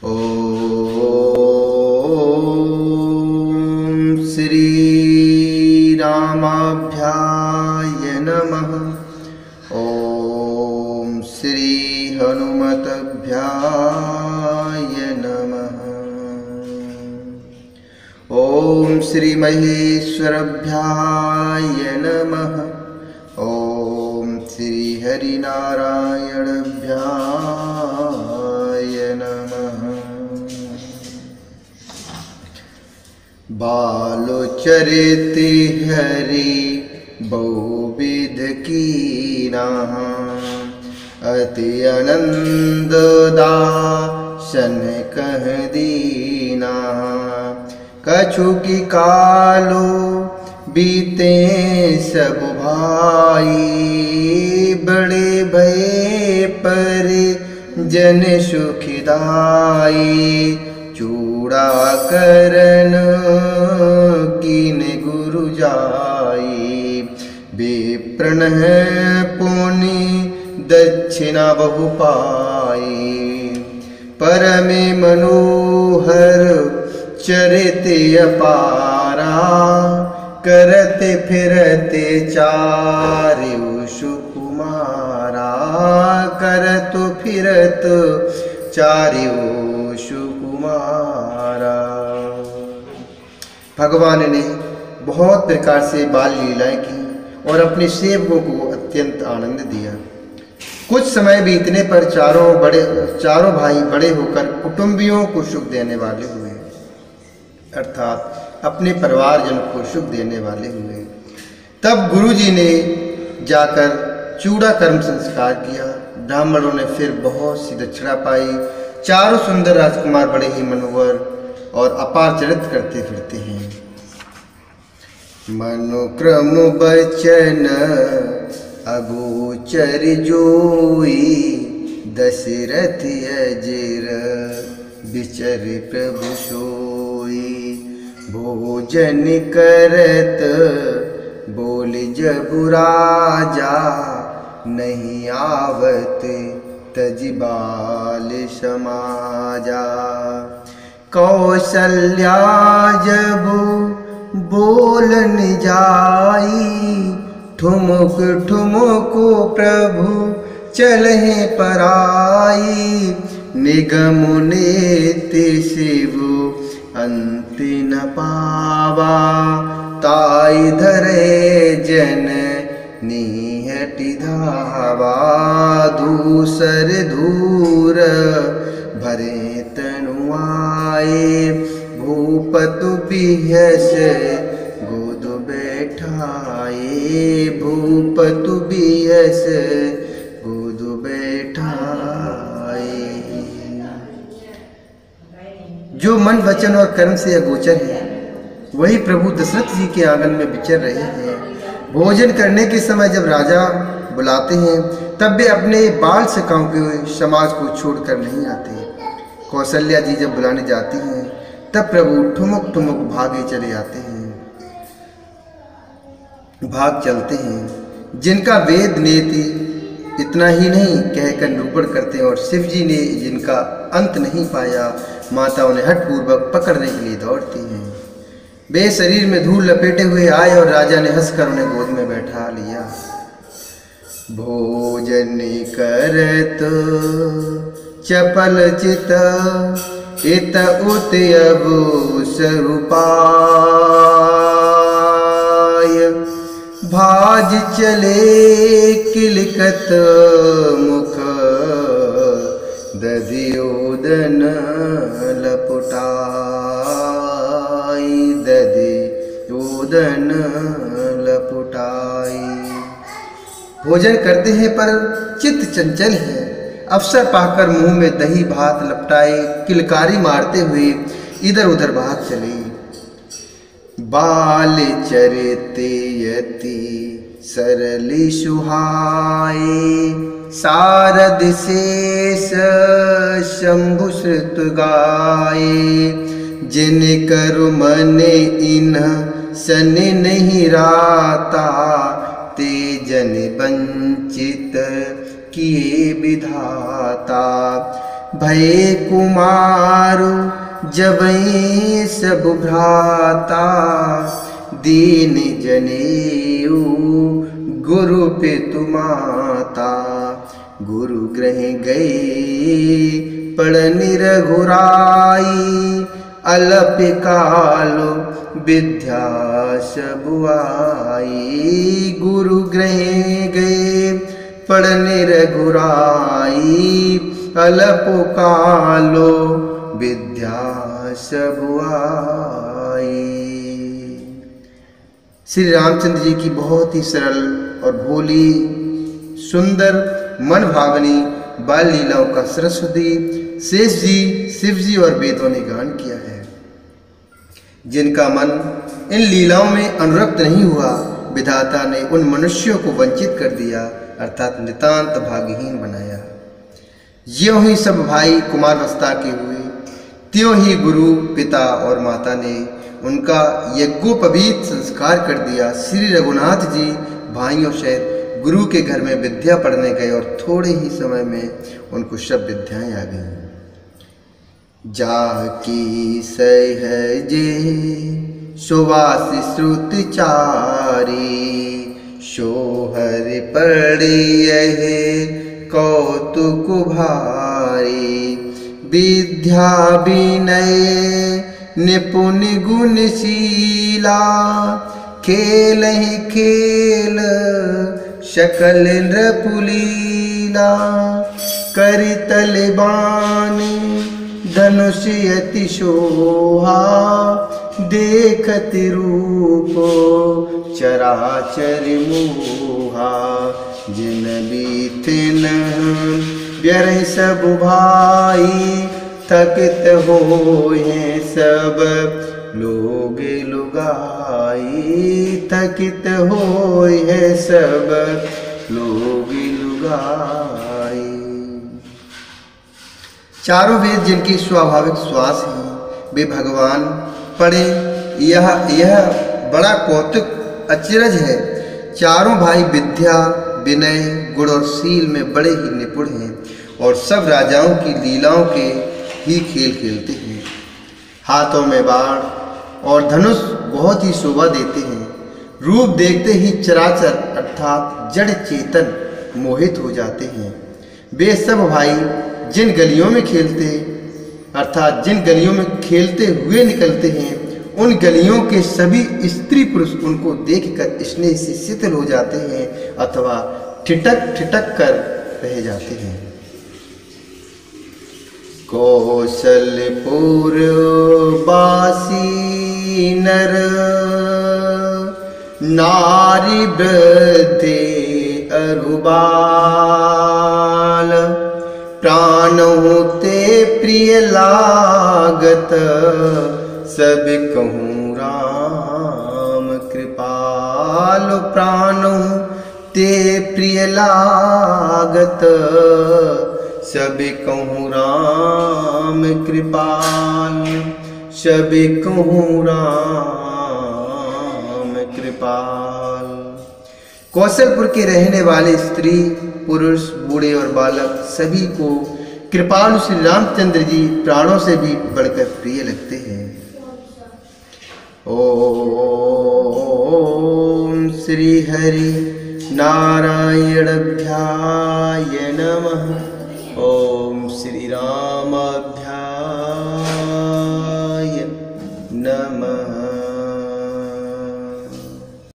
ओम श्री रामाभ्याय नमः। ओम श्री हनुमतभ्याय नमः। ओम श्री महेश्वरभ्याय नमः। ओम श्री हरिनारायणभ्याय नमः। बालोचरित हरि बहुविध कीना, अति आनंद दासन कह दीना। कछु की कालो बीते सब भाई, बड़े भय पर जन सुखदाई। चूड़ा करन कीन गुरु जाई, विप्रण पुनि दक्षिणा बहु पाई। परमे मनोहर चरित अपारा, करते फिरते चारु सुकुमारा। करत फिरत चारु सुकुमारा। भगवान ने बहुत प्रकार से बाल लीलाएं की और अपने सेवकों को अत्यंत आनंद दिया। कुछ समय बीतने पर चारों भाई बड़े होकर कुटुंबियों को सुख देने वाले हुए, अर्थात अपने परिवारजन को सुख देने वाले हुए। तब गुरुजी ने जाकर चूड़ा कर्म संस्कार किया। ब्राह्मणों ने फिर बहुत सी दक्षिणा पाई। चारों सुंदर राजकुमार बड़े ही मनोहर और अपार चरित्र करते फिरते हैं। मनोक्रम बचन अगोचर जोई, दशरथ अजर बिचर प्रभु सोई। भोजन करत बोल जबु राजा, नहीं आवत तजिबाल समाजा। कौशल्या जबु बोलन जाई, ठुमुक ठुमुक प्रभु चलहि पराई। निगम नेति शिव अंत न पावा, ताई धरे जन निहटि धावा। दूसर दूर भरे तनु आए, भूपतु बिहस गोद बैठाए। भूपतु बिहस गोद बैठाए। जो मन वचन और कर्म से अगोचर है, वही प्रभु दशरथ जी के आंगन में विचर रहे हैं। भोजन करने के समय जब राजा बुलाते हैं, तब वे अपने बाल सखाओं के समाज को छोड़कर नहीं आते। कौशल्या जी जब बुलाने जाती हैं, तब प्रभु ठुमुक ठुमुक भागे चले आते हैं, भाग चलते हैं। जिनका वेद नेति इतना ही नहीं कहकर निरूपण करते हैं, और शिव जी ने जिनका अंत नहीं पाया, माता उन्हें हठपूर्वक पकड़ने के लिए दौड़ती हैं। वे शरीर में धूल लपेटे हुए आए और राजा ने हंसकर उन्हें गोद में बैठा लिया। भोजन करत चपल चित, इत उत अबु स्वरूपाय। भाज चले किलकत मुख, दधियोदन लपुटाई। दधियोदन लपुटाई। भोजन करते हैं पर चित्त चंचल है। अवसर पाकर मुंह में दही भात लपटाए किलकारी मारते हुए इधर उधर भाग चले। बाल चरिते यति सरली सुहाए, सारद शेष शंभु श्रुत गाए। जिन करु मन इन सन नहीं राता, ते जन वंचित किए विधाता। भये कुमार जबई सब भ्राता, दीन जनेऊ गुरु पितु माता। गुरु ग्रह गए पढ़नि रघुराई, अलप कालो विद्या सब आई। गुरु ग्रह गए पढ़नि रघुराई, अलप कालो विद्या सब आई। श्री रामचंद्र जी की बहुत ही सरल और भोली, सुंदर, मन भावनी बाल लीलाओं का सरस्वती, शेष जी, शिव जी और वेदों ने गान किया है। जिनका मन इन लीलाओं में अनुरक्त नहीं हुआ, विधाता ने उन मनुष्यों को वंचित कर दिया, अर्थात नितांत भाग्यहीन बनाया। ज्यों ही सब भाई कुमारावस्था के हुए, त्यों ही गुरु, पिता और माता ने उनका यज्ञोपवीत संस्कार कर दिया। श्री रघुनाथ जी भाइयों सहित गुरु के घर में विद्या पढ़ने गए और थोड़े ही समय में उनको सब विद्याएं आ गईं। जाकी सहजे सुवास श्रुत चारी, सोहर पढ़िए कौतुक भारी। विद्या विनय निपुण गुणशीला, खेल ही खेल सकल नृपुलीला। करितल बानी धनुष अति शोभा, देखत रूप चराचर मोहा। जिन बीथिन व्यरह सब भाई, थकित होए सब लोग लुगाई। थकित होए सब लोग लुगाई। चारों वेद जिनकी स्वाभाविक श्वास है, वे भगवान पढ़े, यह बड़ा कौतुक अचरज है। चारों भाई विद्या, विनय, गुण और शील में बड़े ही निपुण हैं और सब राजाओं की लीलाओं के ही खेल खेलते हैं। हाथों में बाण और धनुष बहुत ही शोभा देते हैं। रूप देखते ही चराचर अर्थात जड़ चेतन मोहित हो जाते हैं। वे सब भाई जिन गलियों में खेलते अर्थात जिन गलियों में खेलते हुए निकलते हैं, उन गलियों के सभी स्त्री पुरुष उनको देखकर स्नेह से शिथिल हो जाते हैं अथवा ठिठक ठिठक कर रह जाते हैं। कौशलपुर बासी नर, नारी वृद्धे अरुबाल। प्राण होते प्रिय लागत, सब कहूँ राम कृपाल। प्राण ते प्रिय लागत, सब कहूँ राम कृपाल। सब कहूँ राम कृपाल। कौशलपुर के रहने वाले स्त्री, पुरुष, बूढ़े और बालक सभी को कृपालु श्री रामचंद्र जी प्राणों से भी बढ़कर प्रिय लगते हैं। ओम श्री हरि नारायणाभ्याय नमः। ओम श्री रामाभ्याय नमः।